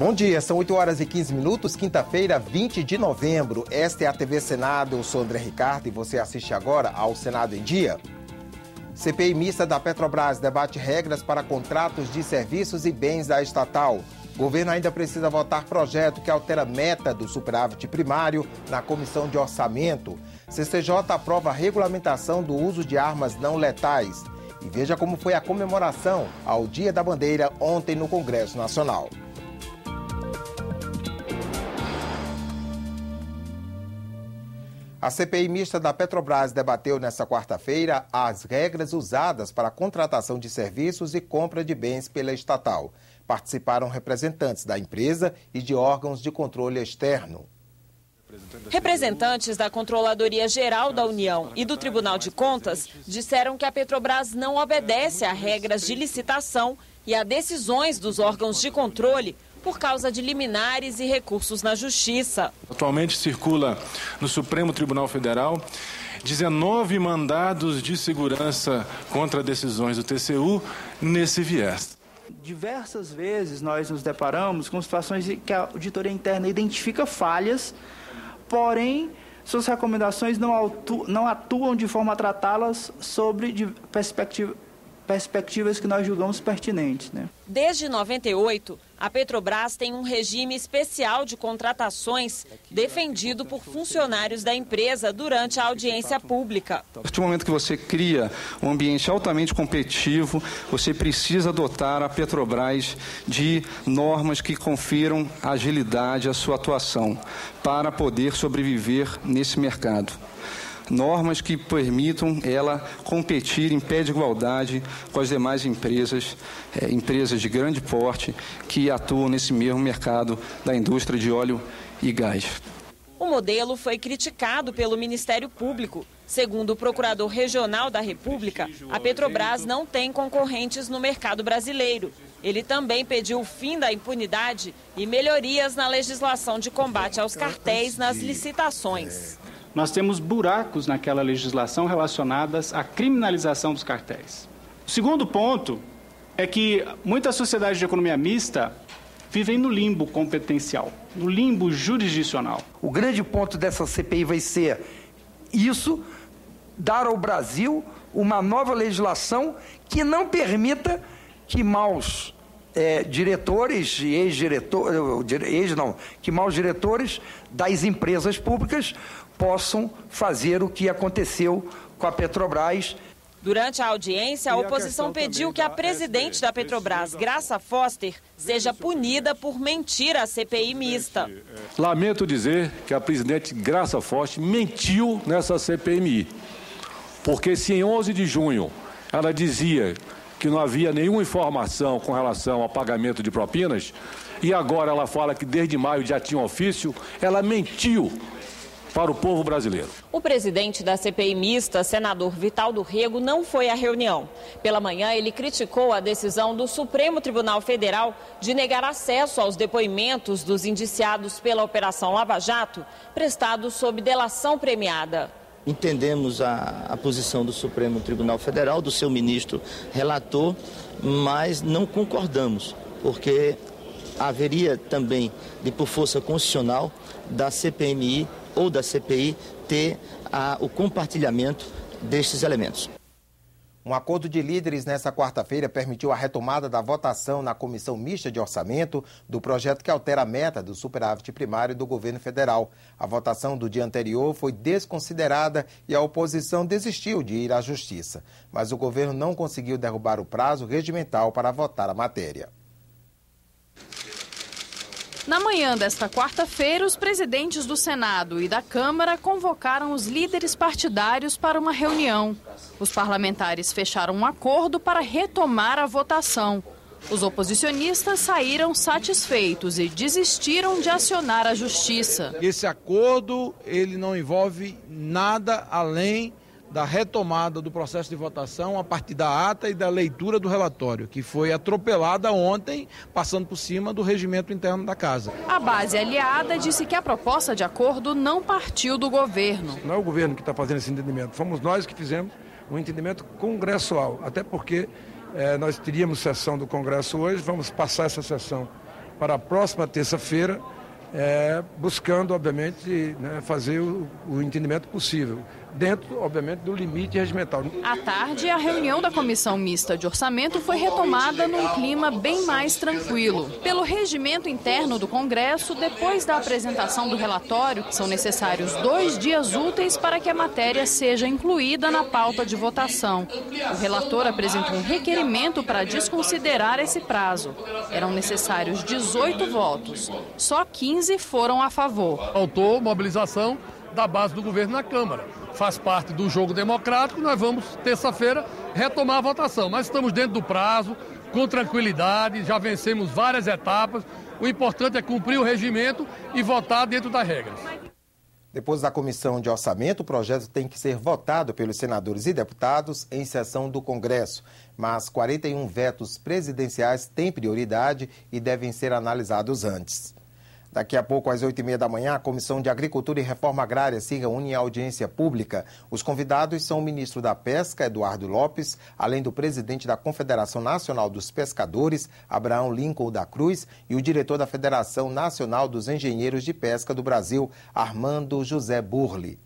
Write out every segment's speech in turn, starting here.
Bom dia, são 8 horas e 15 minutos, quinta-feira, 20 de novembro. Esta é a TV Senado, eu sou André Ricardo e você assiste agora ao Senado em Dia. CPI mista da Petrobras debate regras para contratos de serviços e bens da estatal. O governo ainda precisa votar projeto que altera meta do superávit primário na Comissão de Orçamento. CCJ aprova a regulamentação do uso de armas não letais. E veja como foi a comemoração ao Dia da Bandeira ontem no Congresso Nacional. A CPI mista da Petrobras debateu nesta quarta-feira as regras usadas para a contratação de serviços e compra de bens pela estatal. Participaram representantes da empresa e de órgãos de controle externo. Representantes da Controladoria Geral da União e do Tribunal de Contas disseram que a Petrobras não obedece a regras de licitação e a decisões dos órgãos de controle por causa de liminares e recursos na Justiça. Atualmente circula no Supremo Tribunal Federal 19 mandados de segurança contra decisões do TCU nesse viés. Diversas vezes nós nos deparamos com situações em que a auditoria interna identifica falhas, porém suas recomendações não atuam de forma a tratá-las sobre perspectivas que nós julgamos pertinentes, né? Desde 98, a Petrobras tem um regime especial de contratações defendido por funcionários da empresa durante a audiência pública. A partir do momento que você cria um ambiente altamente competitivo, você precisa dotar a Petrobras de normas que confiram agilidade à sua atuação para poder sobreviver nesse mercado. Normas que permitam ela competir em pé de igualdade com as demais empresas de grande porte que atuam nesse mesmo mercado da indústria de óleo e gás. O modelo foi criticado pelo Ministério Público. Segundo o Procurador Regional da República, a Petrobras não tem concorrentes no mercado brasileiro. Ele também pediu o fim da impunidade e melhorias na legislação de combate aos cartéis nas licitações. Nós temos buracos naquela legislação relacionadas à criminalização dos cartéis. O segundo ponto é que muitas sociedades de economia mista vivem no limbo competencial, no limbo jurisdicional. O grande ponto dessa CPI vai ser isso, dar ao Brasil uma nova legislação que não permita que maus diretores e que maus diretores das empresas públicas possam fazer o que aconteceu com a Petrobras. Durante a audiência, a oposição pediu que a presidente da Petrobras, Graça Foster, seja punida por mentir à CPI mista. Lamento dizer que a presidente Graça Foster mentiu nessa CPMI, porque se em 11 de junho ela dizia que não havia nenhuma informação com relação ao pagamento de propinas, e agora ela fala que desde maio já tinha um ofício, ela mentiu para o povo brasileiro. O presidente da CPI mista, senador Vital do Rego, não foi à reunião. Pela manhã, ele criticou a decisão do Supremo Tribunal Federal de negar acesso aos depoimentos dos indiciados pela Operação Lava Jato, prestados sob delação premiada. Entendemos a posição do Supremo Tribunal Federal, do seu ministro relator, mas não concordamos, porque haveria também, por força constitucional, da CPMI ou da CPI ter o compartilhamento destes elementos. Um acordo de líderes nesta quarta-feira permitiu a retomada da votação na Comissão Mista de Orçamento do projeto que altera a meta do superávit primário do governo federal. A votação do dia anterior foi desconsiderada e a oposição desistiu de ir à Justiça. Mas o governo não conseguiu derrubar o prazo regimental para votar a matéria. Na manhã desta quarta-feira, os presidentes do Senado e da Câmara convocaram os líderes partidários para uma reunião. Os parlamentares fecharam um acordo para retomar a votação. Os oposicionistas saíram satisfeitos e desistiram de acionar a Justiça. Esse acordo, ele não envolve nada além da retomada do processo de votação a partir da ata e da leitura do relatório, que foi atropelada ontem, passando por cima do regimento interno da Casa. A base aliada disse que a proposta de acordo não partiu do governo. Não é o governo que está fazendo esse entendimento, fomos nós que fizemos um entendimento congressual, até porque nós teríamos sessão do Congresso hoje, vamos passar essa sessão para a próxima terça-feira, buscando, obviamente, fazer o entendimento possível, dentro, obviamente, do limite regimental. À tarde, a reunião da Comissão Mista de Orçamento foi retomada num clima bem mais tranquilo. Pelo regimento interno do Congresso, depois da apresentação do relatório, são necessários 2 dias úteis para que a matéria seja incluída na pauta de votação. O relator apresentou um requerimento para desconsiderar esse prazo. Eram necessários 18 votos. Só 15 foram a favor. Faltou mobilização da base do governo na Câmara. Faz parte do jogo democrático, nós vamos, terça-feira, retomar a votação. Mas estamos dentro do prazo, com tranquilidade, já vencemos várias etapas. O importante é cumprir o regimento e votar dentro das regras. Depois da comissão de orçamento, o projeto tem que ser votado pelos senadores e deputados em sessão do Congresso. Mas 41 vetos presidenciais têm prioridade e devem ser analisados antes. Daqui a pouco, às 8h30 da manhã, a Comissão de Agricultura e Reforma Agrária se reúne em audiência pública. Os convidados são o ministro da Pesca, Eduardo Lopes, além do presidente da Confederação Nacional dos Pescadores, Abraão Lincoln da Cruz, e o diretor da Federação Nacional dos Engenheiros de Pesca do Brasil, Armando José Burli.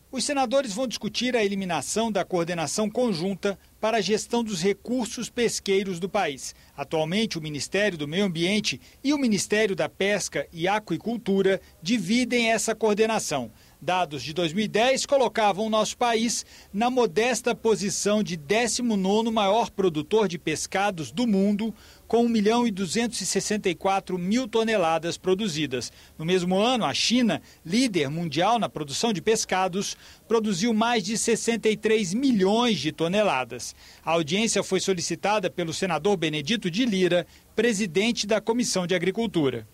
Os senadores vão discutir a eliminação da coordenação conjunta para a gestão dos recursos pesqueiros do país. Atualmente, o Ministério do Meio Ambiente e o Ministério da Pesca e Aquicultura dividem essa coordenação. Dados de 2010 colocavam o nosso país na modesta posição de 19º maior produtor de pescados do mundo, com 1.264.000 toneladas produzidas. No mesmo ano, a China, líder mundial na produção de pescados, produziu mais de 63 milhões de toneladas. A audiência foi solicitada pelo senador Benedito de Lira, presidente da Comissão de Agricultura.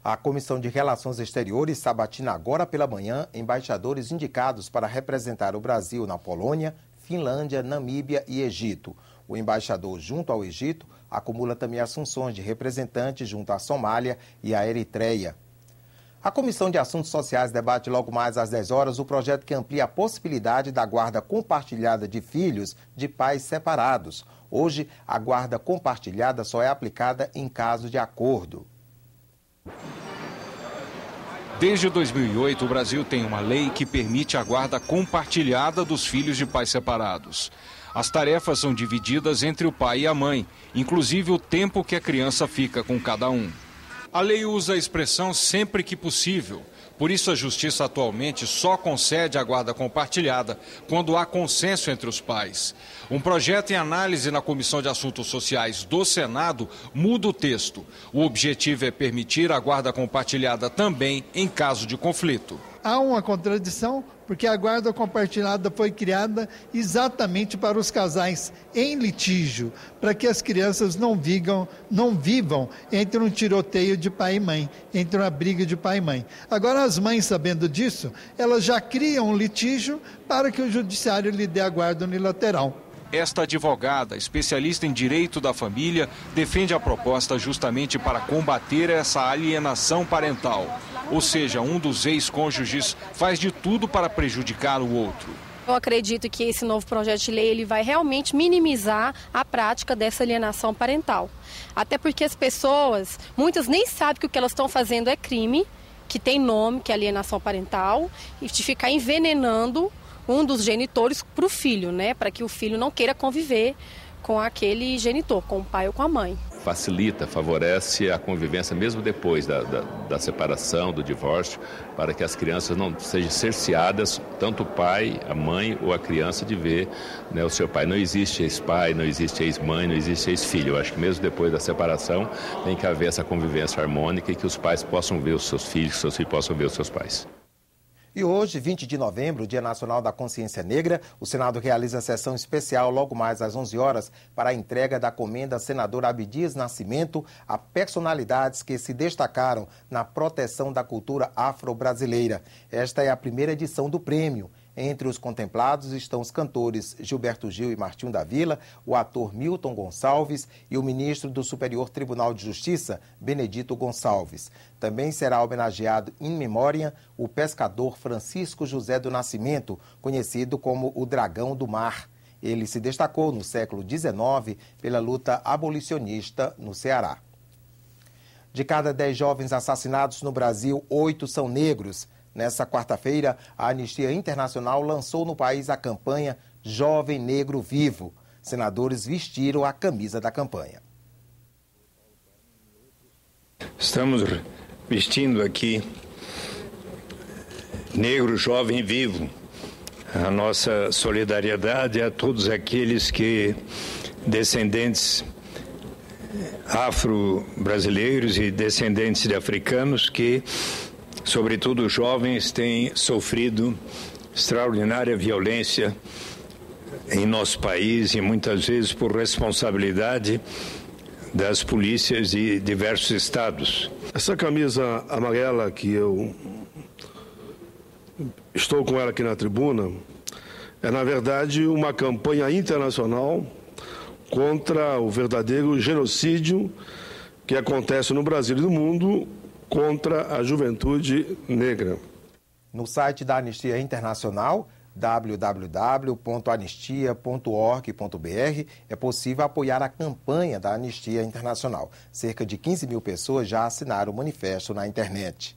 A Comissão de Relações Exteriores sabatina agora pela manhã embaixadores indicados para representar o Brasil na Polônia, Finlândia, Namíbia e Egito. O embaixador junto ao Egito acumula também assunções de representantes junto à Somália e à Eritreia. A Comissão de Assuntos Sociais debate logo mais às 10 horas o projeto que amplia a possibilidade da guarda compartilhada de filhos de pais separados. Hoje, a guarda compartilhada só é aplicada em caso de acordo. Desde 2008, o Brasil tem uma lei que permite a guarda compartilhada dos filhos de pais separados. As tarefas são divididas entre o pai e a mãe, inclusive o tempo que a criança fica com cada um. A lei usa a expressão sempre que possível. Por isso, a Justiça atualmente só concede a guarda compartilhada quando há consenso entre os pais. Um projeto em análise na Comissão de Assuntos Sociais do Senado muda o texto. O objetivo é permitir a guarda compartilhada também em caso de conflito. Há uma contradição, porque a guarda compartilhada foi criada exatamente para os casais em litígio, para que as crianças não vivam entre um tiroteio de pai e mãe, entre uma briga de pai e mãe. Agora, as mães, sabendo disso, elas já criam um litígio para que o judiciário lhe dê a guarda unilateral. Esta advogada, especialista em direito da família, defende a proposta justamente para combater essa alienação parental. Ou seja, um dos ex-cônjuges faz de tudo para prejudicar o outro. Eu acredito que esse novo projeto de lei ele vai realmente minimizar a prática dessa alienação parental. Até porque as pessoas, muitas nem sabem que o que elas estão fazendo é crime, que tem nome, que é alienação parental, e de ficar envenenando um dos genitores para o filho, né? Para que o filho não queira conviver com aquele genitor, com o pai ou com a mãe. Facilita, favorece a convivência mesmo depois da separação, do divórcio, para que as crianças não sejam cerceadas, tanto o pai, a mãe ou a criança, de ver, né, o seu pai. Não existe ex-pai, não existe ex-mãe, não existe ex-filho. Eu acho que mesmo depois da separação tem que haver essa convivência harmônica e que os pais possam ver os seus filhos, que os seus filhos possam ver os seus pais. E hoje, 20 de novembro, Dia Nacional da Consciência Negra, o Senado realiza sessão especial logo mais às 11 horas para a entrega da comenda senador Abdias Nascimento a personalidades que se destacaram na proteção da cultura afro-brasileira. Esta é a primeira edição do prêmio. Entre os contemplados estão os cantores Gilberto Gil e Martinho da Vila, o ator Milton Gonçalves e o ministro do Superior Tribunal de Justiça, Benedito Gonçalves. Também será homenageado in memoriam o pescador Francisco José do Nascimento, conhecido como o Dragão do Mar. Ele se destacou no século XIX pela luta abolicionista no Ceará. De cada 10 jovens assassinados no Brasil, 8 são negros. Nessa quarta-feira, a Anistia Internacional lançou no país a campanha Jovem Negro Vivo. Senadores vestiram a camisa da campanha. Estamos vestindo aqui Negro Jovem Vivo. A nossa solidariedade a todos aqueles que, descendentes afro-brasileiros e descendentes de africanos que, sobretudo jovens, têm sofrido extraordinária violência em nosso país e muitas vezes por responsabilidade das polícias de diversos estados. Essa camisa amarela que eu estou com ela aqui na tribuna é, na verdade, uma campanha internacional contra o verdadeiro genocídio que acontece no Brasil e no mundo contra a juventude negra. No site da Anistia Internacional, www.anistia.org.br, é possível apoiar a campanha da Anistia Internacional. Cerca de 15 mil pessoas já assinaram o manifesto na internet.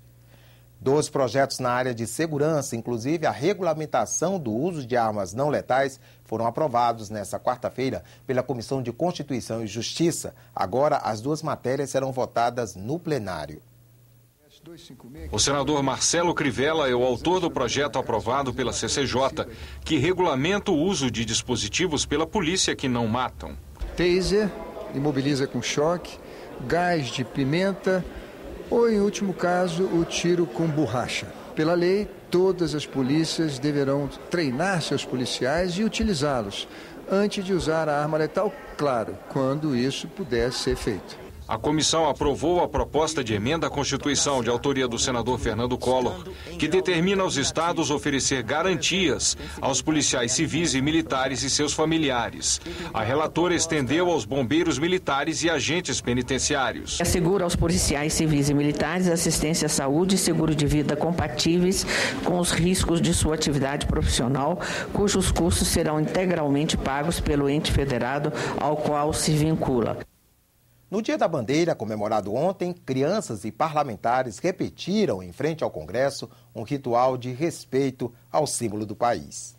12 projetos na área de segurança, inclusive a regulamentação do uso de armas não letais, foram aprovados nesta quarta-feira pela Comissão de Constituição e Justiça. Agora, as 2 matérias serão votadas no plenário. O senador Marcelo Crivella é o autor do projeto aprovado pela CCJ, que regulamenta o uso de dispositivos pela polícia que não matam. Taser, imobiliza com choque, gás de pimenta ou, em último caso, o tiro com borracha. Pela lei, todas as polícias deverão treinar seus policiais e utilizá-los antes de usar a arma letal, claro, quando isso puder ser feito. A comissão aprovou a proposta de emenda à Constituição de autoria do senador Fernando Collor, que determina aos estados oferecer garantias aos policiais civis e militares e seus familiares. A relatora estendeu aos bombeiros militares e agentes penitenciários. Assegura aos policiais civis e militares assistência à saúde e seguro de vida compatíveis com os riscos de sua atividade profissional, cujos custos serão integralmente pagos pelo ente federado ao qual se vincula. No Dia da Bandeira, comemorado ontem, crianças e parlamentares repetiram em frente ao Congresso um ritual de respeito ao símbolo do país.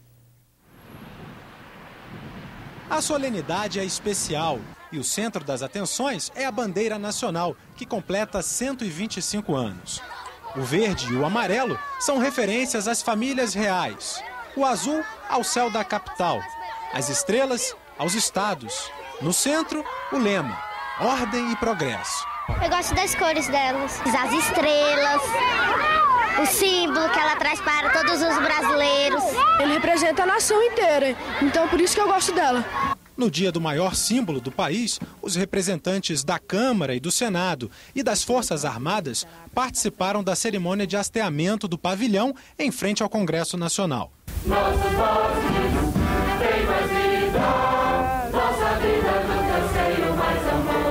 A solenidade é especial e o centro das atenções é a bandeira nacional, que completa 125 anos. O verde e o amarelo são referências às famílias reais, o azul ao céu da capital, as estrelas aos estados. No centro, o lema: Ordem e Progresso. Eu gosto das cores delas, as estrelas, o símbolo que ela traz para todos os brasileiros. Ele representa a nação inteira, então por isso que eu gosto dela. No dia do maior símbolo do país, os representantes da Câmara e do Senado e das Forças Armadas participaram da cerimônia de hasteamento do pavilhão em frente ao Congresso Nacional. Nossos bosques têm mais vida, nossa vida nunca sei o mais amores.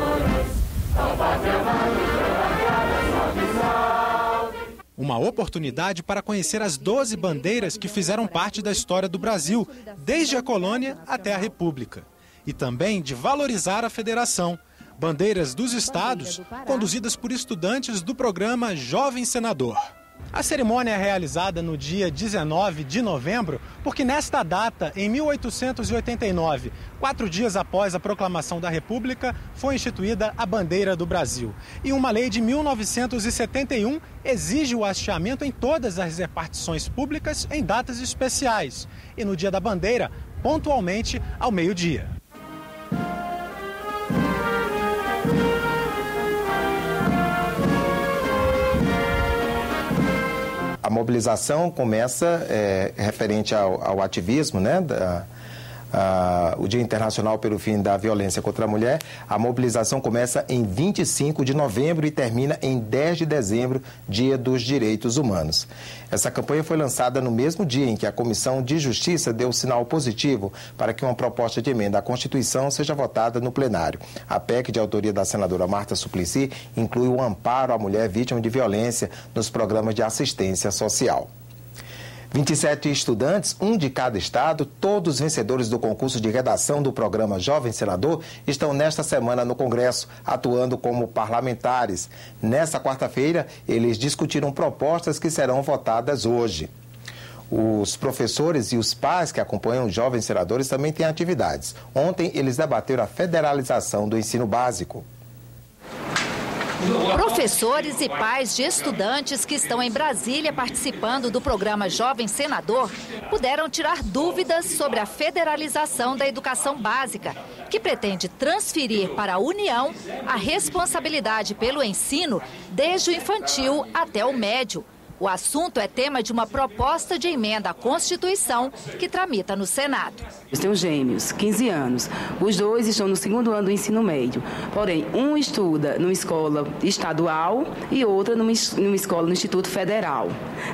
Uma oportunidade para conhecer as 12 bandeiras que fizeram parte da história do Brasil, desde a colônia até a República. E também de valorizar a federação. Bandeiras dos estados, conduzidas por estudantes do programa Jovem Senador. A cerimônia é realizada no dia 19 de novembro, porque nesta data, em 1889, 4 dias após a proclamação da República, foi instituída a bandeira do Brasil. E uma lei de 1971 exige o hasteamento em todas as repartições públicas em datas especiais. E no dia da bandeira, pontualmente ao meio-dia. A mobilização começa referente ao ativismo, né, o Dia Internacional pelo Fim da Violência contra a Mulher. A mobilização começa em 25 de novembro e termina em 10 de dezembro, Dia dos Direitos Humanos. Essa campanha foi lançada no mesmo dia em que a Comissão de Justiça deu sinal positivo para que uma proposta de emenda à Constituição seja votada no plenário. A PEC, de autoria da senadora Marta Suplicy, inclui o amparo à mulher vítima de violência nos programas de assistência social. 27 estudantes, um de cada estado, todos vencedores do concurso de redação do programa Jovem Senador, estão nesta semana no Congresso, atuando como parlamentares. Nesta quarta-feira, eles discutiram propostas que serão votadas hoje. Os professores e os pais que acompanham os jovens senadores também têm atividades. Ontem, eles debateram a federalização do ensino básico. Professores e pais de estudantes que estão em Brasília participando do programa Jovem Senador puderam tirar dúvidas sobre a federalização da educação básica, que pretende transferir para a União a responsabilidade pelo ensino desde o infantil até o médio. O assunto é tema de uma proposta de emenda à Constituição que tramita no Senado. Eu tenho gêmeos, 15 anos. Os dois estão no segundo ano do ensino médio. Porém, um estuda numa escola estadual e outra numa escola no Instituto Federal.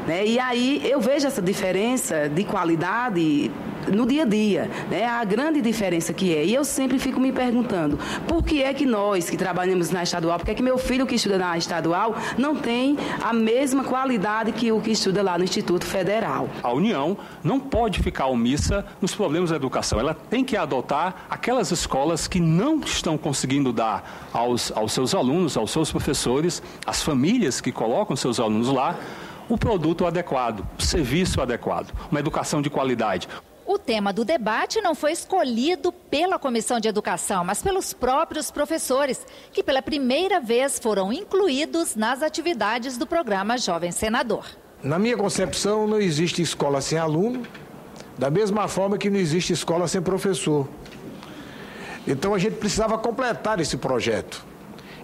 Né? E aí eu vejo essa diferença de qualidade no dia a dia, né? A grande diferença que é. E eu sempre fico me perguntando, por que é que nós que trabalhamos na estadual, por que é que meu filho que estuda na estadual não tem a mesma qualidade que o que estuda lá no Instituto Federal? A União não pode ficar omissa nos problemas da educação. Ela tem que adotar aquelas escolas que não estão conseguindo dar aos seus alunos, aos seus professores, às famílias que colocam seus alunos lá, o produto adequado, o serviço adequado, uma educação de qualidade. O tema do debate não foi escolhido pela Comissão de Educação, mas pelos próprios professores, que pela primeira vez foram incluídos nas atividades do programa Jovem Senador. Na minha concepção, não existe escola sem aluno, da mesma forma que não existe escola sem professor. Então a gente precisava completar esse projeto.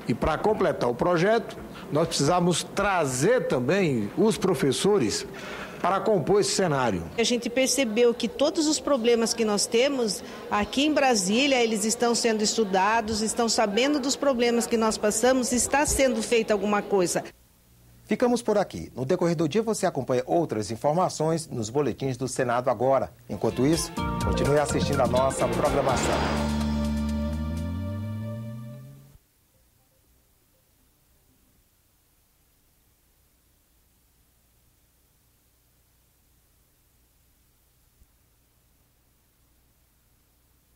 E para completar o projeto, nós precisamos trazer também os professores para compor esse cenário. A gente percebeu que todos os problemas que nós temos aqui em Brasília, eles estão sendo estudados, estão sabendo dos problemas que nós passamos, está sendo feita alguma coisa. Ficamos por aqui. No decorrer do dia você acompanha outras informações nos boletins do Senado agora. Enquanto isso, continue assistindo a nossa programação.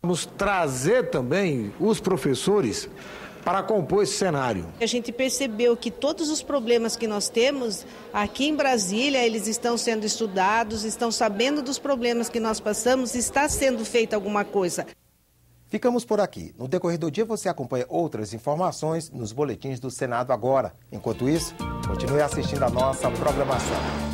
Vamos trazer também os professores para compor esse cenário. A gente percebeu que todos os problemas que nós temos aqui em Brasília, eles estão sendo estudados, estão sabendo dos problemas que nós passamos, está sendo feita alguma coisa. Ficamos por aqui. No decorrer do dia você acompanha outras informações nos boletins do Senado agora. Enquanto isso, continue assistindo a nossa programação.